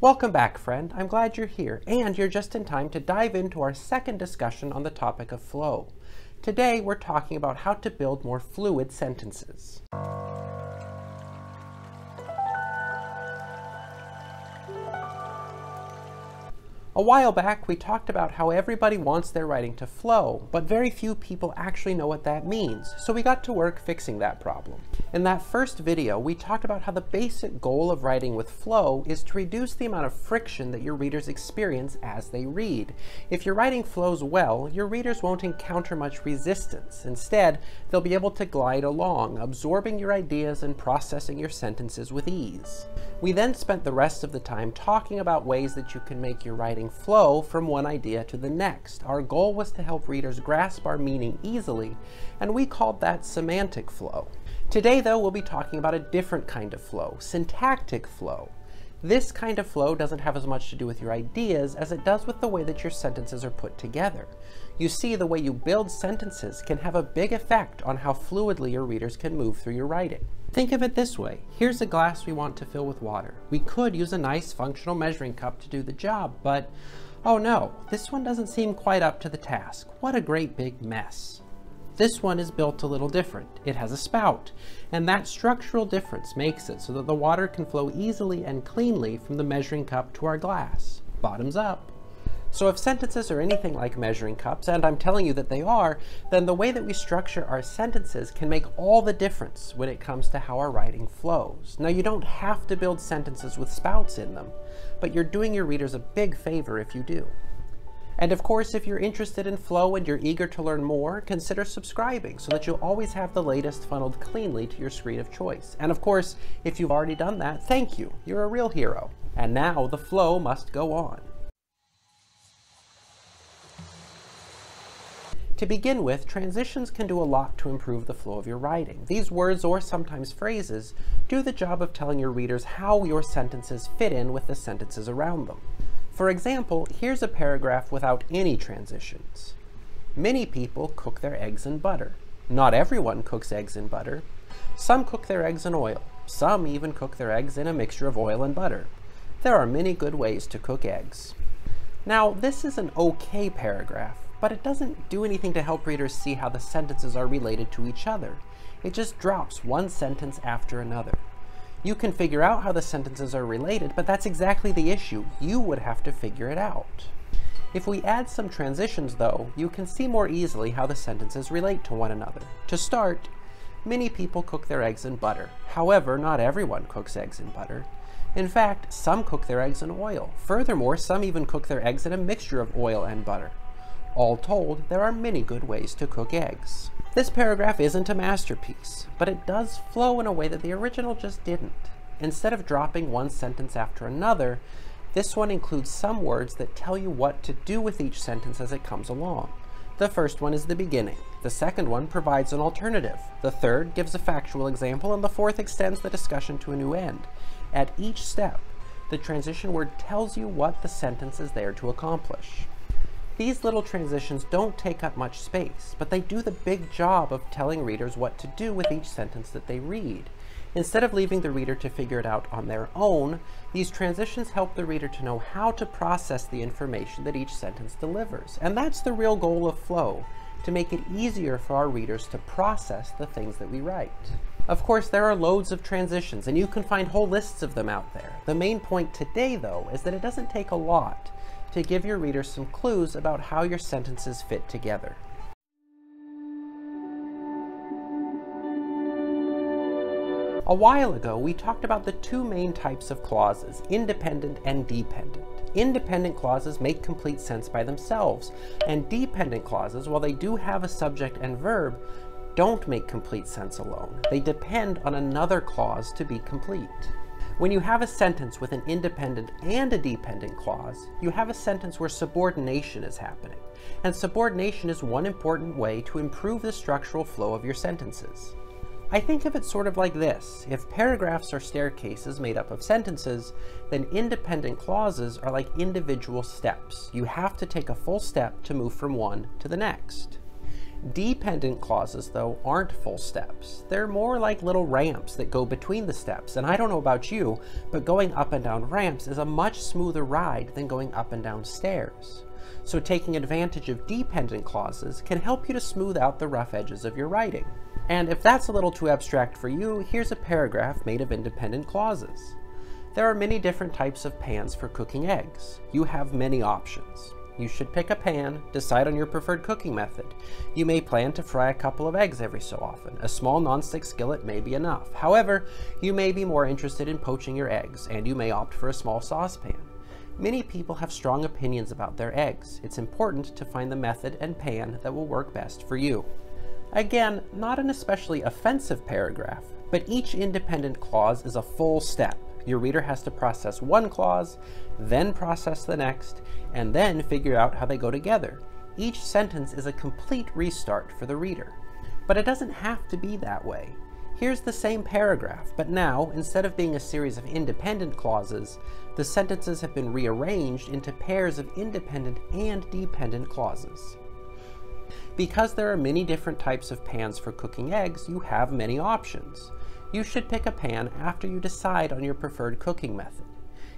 Welcome back, friend. I'm glad you're here, and you're just in time to dive into our second discussion on the topic of flow. Today, we're talking about how to build more fluid sentences. A while back, we talked about how everybody wants their writing to flow, but very few people actually know what that means, so we got to work fixing that problem. In that first video, we talked about how the basic goal of writing with flow is to reduce the amount of friction that your readers experience as they read. If your writing flows well, your readers won't encounter much resistance. Instead, they'll be able to glide along, absorbing your ideas and processing your sentences with ease. We then spent the rest of the time talking about ways that you can make your writing flow from one idea to the next. Our goal was to help readers grasp our meaning easily, and we called that semantic flow. Today, though, we'll be talking about a different kind of flow, syntactic flow. This kind of flow doesn't have as much to do with your ideas as it does with the way that your sentences are put together. You see, the way you build sentences can have a big effect on how fluidly your readers can move through your writing. Think of it this way. Here's a glass we want to fill with water. We could use a nice functional measuring cup to do the job, but oh no, this one doesn't seem quite up to the task. What a great big mess. This one is built a little different. It has a spout, and that structural difference makes it so that the water can flow easily and cleanly from the measuring cup to our glass, bottoms up. So if sentences are anything like measuring cups, and I'm telling you that they are, then the way that we structure our sentences can make all the difference when it comes to how our writing flows. Now, you don't have to build sentences with spouts in them, but you're doing your readers a big favor if you do. And of course, if you're interested in flow and you're eager to learn more, consider subscribing so that you'll always have the latest funneled cleanly to your screen of choice. And of course, if you've already done that, thank you. You're a real hero. And now the flow must go on. To begin with, transitions can do a lot to improve the flow of your writing. These words, or sometimes phrases, do the job of telling your readers how your sentences fit in with the sentences around them. For example, here's a paragraph without any transitions. Many people cook their eggs in butter. Not everyone cooks eggs in butter. Some cook their eggs in oil. Some even cook their eggs in a mixture of oil and butter. There are many good ways to cook eggs. Now, this is an okay paragraph, but it doesn't do anything to help readers see how the sentences are related to each other. It just drops one sentence after another. You can figure out how the sentences are related, but that's exactly the issue. You would have to figure it out. If we add some transitions, though, you can see more easily how the sentences relate to one another. To start, many people cook their eggs in butter. However, not everyone cooks eggs in butter. In fact, some cook their eggs in oil. Furthermore, some even cook their eggs in a mixture of oil and butter. All told, there are many good ways to cook eggs. This paragraph isn't a masterpiece, but it does flow in a way that the original just didn't. Instead of dropping one sentence after another, this one includes some words that tell you what to do with each sentence as it comes along. The first one is the beginning. The second one provides an alternative. The third gives a factual example, and the fourth extends the discussion to a new end. At each step, the transition word tells you what the sentence is there to accomplish. These little transitions don't take up much space, but they do the big job of telling readers what to do with each sentence that they read. Instead of leaving the reader to figure it out on their own, these transitions help the reader to know how to process the information that each sentence delivers. And that's the real goal of flow, to make it easier for our readers to process the things that we write. Of course, there are loads of transitions, and you can find whole lists of them out there. The main point today, though, is that it doesn't take a lot to give your readers some clues about how your sentences fit together. A while ago, we talked about the two main types of clauses, independent and dependent. Independent clauses make complete sense by themselves, and dependent clauses, while they do have a subject and verb, don't make complete sense alone. They depend on another clause to be complete. When you have a sentence with an independent and a dependent clause, you have a sentence where subordination is happening. And subordination is one important way to improve the structural flow of your sentences. I think of it sort of like this. If paragraphs are staircases made up of sentences, then independent clauses are like individual steps. You have to take a full step to move from one to the next. Dependent clauses, though, aren't full steps. They're more like little ramps that go between the steps, and I don't know about you, but going up and down ramps is a much smoother ride than going up and down stairs. So taking advantage of dependent clauses can help you to smooth out the rough edges of your writing. And if that's a little too abstract for you, here's a paragraph made of independent clauses. There are many different types of pans for cooking eggs. You have many options. You should pick a pan, decide on your preferred cooking method. You may plan to fry a couple of eggs every so often. A small nonstick skillet may be enough. However, you may be more interested in poaching your eggs, and you may opt for a small saucepan. Many people have strong opinions about their eggs. It's important to find the method and pan that will work best for you. Again, not an especially offensive paragraph, but each independent clause is a full step. Your reader has to process one clause, then process the next, and then figure out how they go together. Each sentence is a complete restart for the reader. But it doesn't have to be that way. Here's the same paragraph, but now, instead of being a series of independent clauses, the sentences have been rearranged into pairs of independent and dependent clauses. Because there are many different types of pans for cooking eggs, you have many options. You should pick a pan after you decide on your preferred cooking method.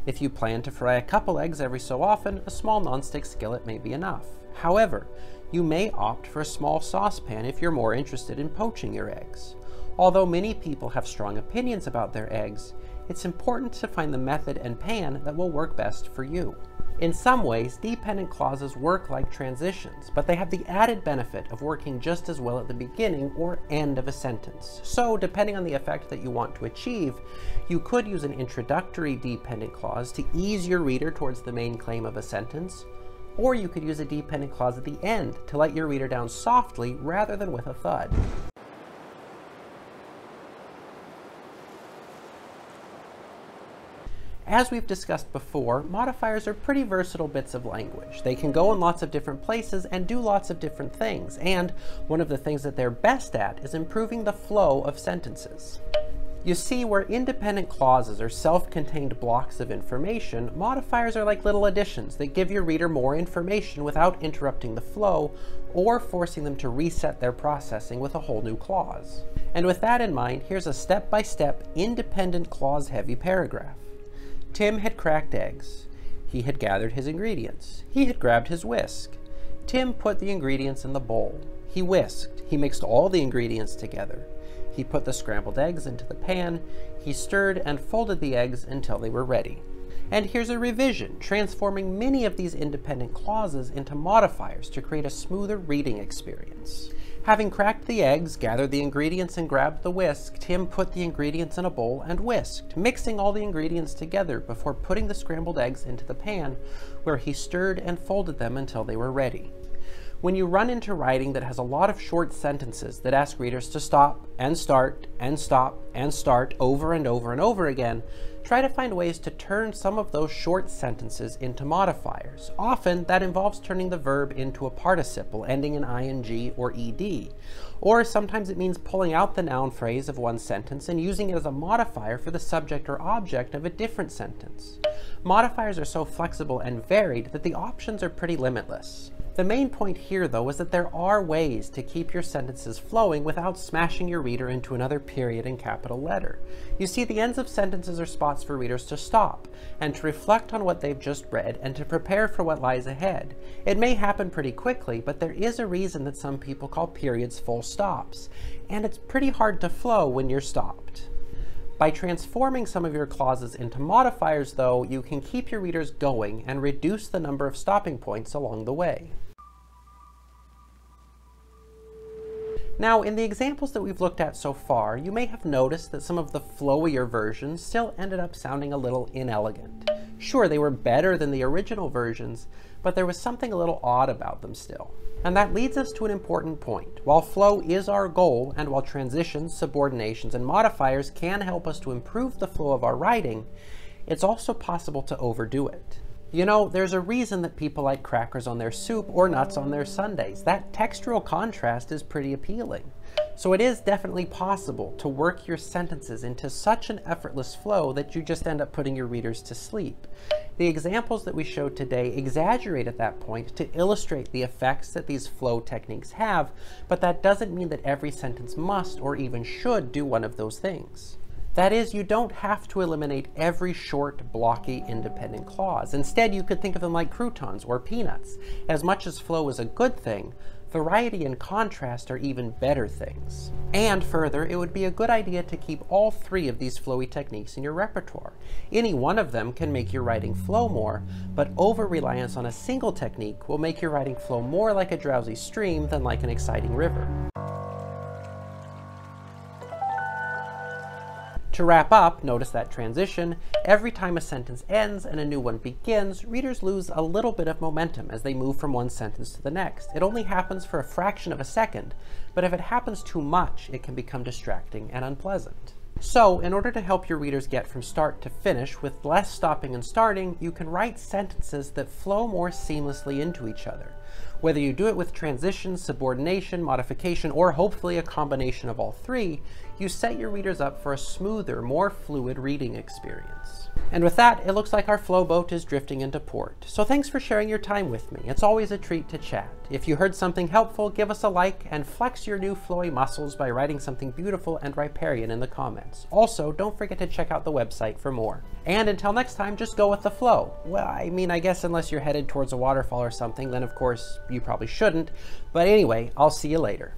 If you plan to fry a couple eggs every so often, a small nonstick skillet may be enough. However, you may opt for a small saucepan if you're more interested in poaching your eggs. Although many people have strong opinions about their eggs, it's important to find the method and pan that will work best for you. In some ways, dependent clauses work like transitions, but they have the added benefit of working just as well at the beginning or end of a sentence. So, depending on the effect that you want to achieve, you could use an introductory dependent clause to ease your reader towards the main claim of a sentence, or you could use a dependent clause at the end to let your reader down softly rather than with a thud. As we've discussed before, modifiers are pretty versatile bits of language. They can go in lots of different places and do lots of different things, and one of the things that they're best at is improving the flow of sentences. You see, where independent clauses are self-contained blocks of information, modifiers are like little additions that give your reader more information without interrupting the flow or forcing them to reset their processing with a whole new clause. And with that in mind, here's a step-by-step, independent clause-heavy paragraph. Tim had cracked eggs. He had gathered his ingredients. He had grabbed his whisk. Tim put the ingredients in the bowl. He whisked. He mixed all the ingredients together. He put the scrambled eggs into the pan. He stirred and folded the eggs until they were ready. And here's a revision, transforming many of these independent clauses into modifiers to create a smoother reading experience. Having cracked the eggs, gathered the ingredients, and grabbed the whisk, Tim put the ingredients in a bowl and whisked, mixing all the ingredients together before putting the scrambled eggs into the pan, where he stirred and folded them until they were ready. When you run into writing that has a lot of short sentences that ask readers to stop and start and stop and start over and over and over again, try to find ways to turn some of those short sentences into modifiers. Often, that involves turning the verb into a participle ending in ing or ed. Or sometimes it means pulling out the noun phrase of one sentence and using it as a modifier for the subject or object of a different sentence. Modifiers are so flexible and varied that the options are pretty limitless. The main point here, though, is that there are ways to keep your sentences flowing without smashing your reader into another period and capital letter. You see, the ends of sentences are spots for readers to stop and to reflect on what they've just read and to prepare for what lies ahead. It may happen pretty quickly, but there is a reason that some people call periods full stops, and it's pretty hard to flow when you're stopped. By transforming some of your clauses into modifiers, though, you can keep your readers going and reduce the number of stopping points along the way. Now, in the examples that we've looked at so far, you may have noticed that some of the flowier versions still ended up sounding a little inelegant. Sure, they were better than the original versions, but there was something a little odd about them still. And that leads us to an important point. While flow is our goal, and while transitions, subordinations, and modifiers can help us to improve the flow of our writing, it's also possible to overdo it. You know, there's a reason that people like crackers on their soup or nuts on their sundaes. That textural contrast is pretty appealing. So it is definitely possible to work your sentences into such an effortless flow that you just end up putting your readers to sleep. The examples that we showed today exaggerate at that point to illustrate the effects that these flow techniques have, but that doesn't mean that every sentence must or even should do one of those things. That is, you don't have to eliminate every short, blocky, independent clause. Instead, you could think of them like croutons or peanuts. As much as flow is a good thing, variety and contrast are even better things. And further, it would be a good idea to keep all three of these flowy techniques in your repertoire. Any one of them can make your writing flow more, but over-reliance on a single technique will make your writing flow more like a drowsy stream than like an exciting river. To wrap up, notice that transition. Every time a sentence ends and a new one begins, readers lose a little bit of momentum as they move from one sentence to the next. It only happens for a fraction of a second, but if it happens too much, it can become distracting and unpleasant. So, in order to help your readers get from start to finish with less stopping and starting, you can write sentences that flow more seamlessly into each other. Whether you do it with transition, subordination, modification, or hopefully a combination of all three, you set your readers up for a smoother, more fluid reading experience. And with that, it looks like our flow boat is drifting into port. So thanks for sharing your time with me. It's always a treat to chat. If you heard something helpful, give us a like and flex your new flowy muscles by writing something beautiful and riparian in the comments. Also, don't forget to check out the website for more. And until next time, just go with the flow. Well, I mean, I guess unless you're headed towards a waterfall or something, then of course you probably shouldn't. But anyway, I'll see you later.